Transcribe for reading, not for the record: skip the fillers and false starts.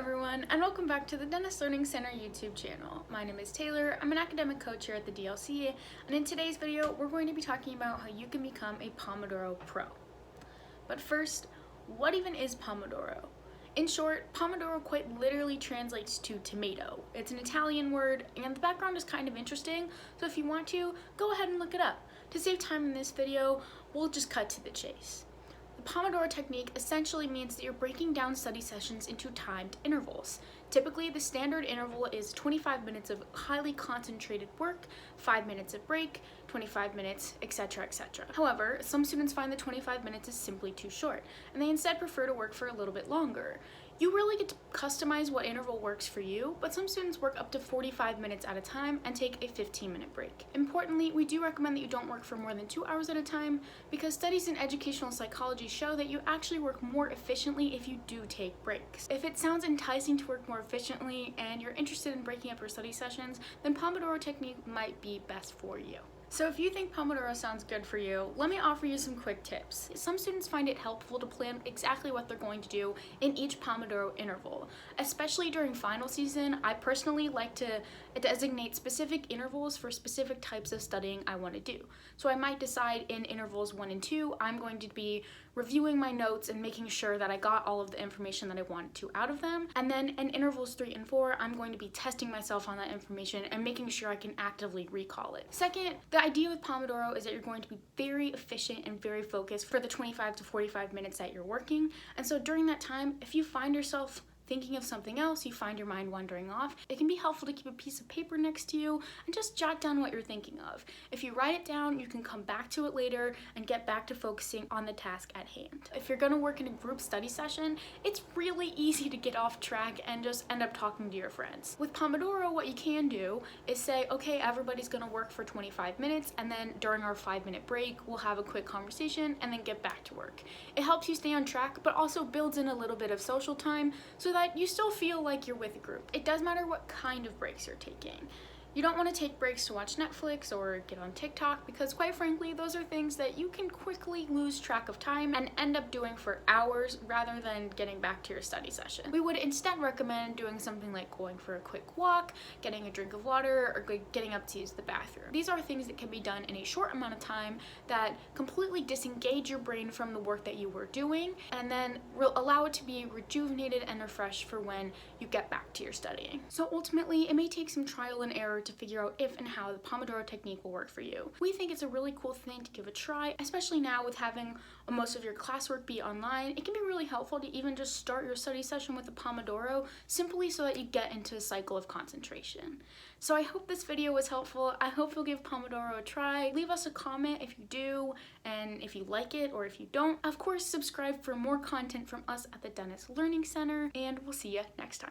everyone, and welcome back to the Dentist Learning Center YouTube channel. My name is Taylor. I'm an academic coach here at the DLC, and in today's video, we're going to be talking about how you can become a Pomodoro Pro. But first, what even is Pomodoro? In short, Pomodoro quite literally translates to tomato. It's an Italian word, and the background is kind of interesting, so if you want to, go ahead and look it up. To save time in this video, we'll just cut to the chase. The Pomodoro Technique essentially means that you're breaking down study sessions into timed intervals. Typically, the standard interval is 25 minutes of highly concentrated work, 5 minutes of break, 25 minutes, etc., etc. However, some students find that 25 minutes is simply too short, and they instead prefer to work for a little bit longer. You really get to customize what interval works for you, but some students work up to 45 minutes at a time and take a 15-minute break. Importantly, we do recommend that you don't work for more than 2 hours at a time because studies in educational psychology show that you actually work more efficiently if you do take breaks. If it sounds enticing to work more efficiently and you're interested in breaking up your study sessions, then Pomodoro Technique might be best for you. So if you think Pomodoro sounds good for you, let me offer you some quick tips. Some students find it helpful to plan exactly what they're going to do in each Pomodoro interval. Especially during final season, I personally like to designate specific intervals for specific types of studying I want to do. So I might decide in intervals 1 and 2, I'm going to be reviewing my notes and making sure that I got all of the information that I wanted to out of them. And then in intervals 3 and 4, I'm going to be testing myself on that information and making sure I can actively recall it. Second, the idea with Pomodoro is that you're going to be very efficient and very focused for the 25 to 45 minutes that you're working. And so during that time, if you find yourself thinking of something else, you find your mind wandering off, it can be helpful to keep a piece of paper next to you and just jot down what you're thinking of. If you write it down, you can come back to it later and get back to focusing on the task at hand. If you're going to work in a group study session, it's really easy to get off track and just end up talking to your friends. With Pomodoro, what you can do is say, okay, everybody's going to work for 25 minutes, and then during our 5-minute break, we'll have a quick conversation and then get back to work. It helps you stay on track, but also builds in a little bit of social time so that you still feel like you're with a group. It does matter what kind of breaks you're taking. You don't want to take breaks to watch Netflix or get on TikTok because quite frankly, those are things that you can quickly lose track of time and end up doing for hours rather than getting back to your study session. We would instead recommend doing something like going for a quick walk, getting a drink of water, or getting up to use the bathroom. These are things that can be done in a short amount of time that completely disengage your brain from the work that you were doing and then allow it to be rejuvenated and refreshed for when you get back to your studying. So ultimately, it may take some trial and error to figure out if and how the Pomodoro Technique will work for you. We think it's a really cool thing to give a try, especially now with having most of your classwork be online. It can be really helpful to even just start your study session with a Pomodoro simply so that you get into a cycle of concentration. So I hope this video was helpful. I hope you'll give Pomodoro a try. Leave us a comment if you do and if you like it or if you don't. Of course, subscribe for more content from us at the Dentist Learning Center, and we'll see you next time.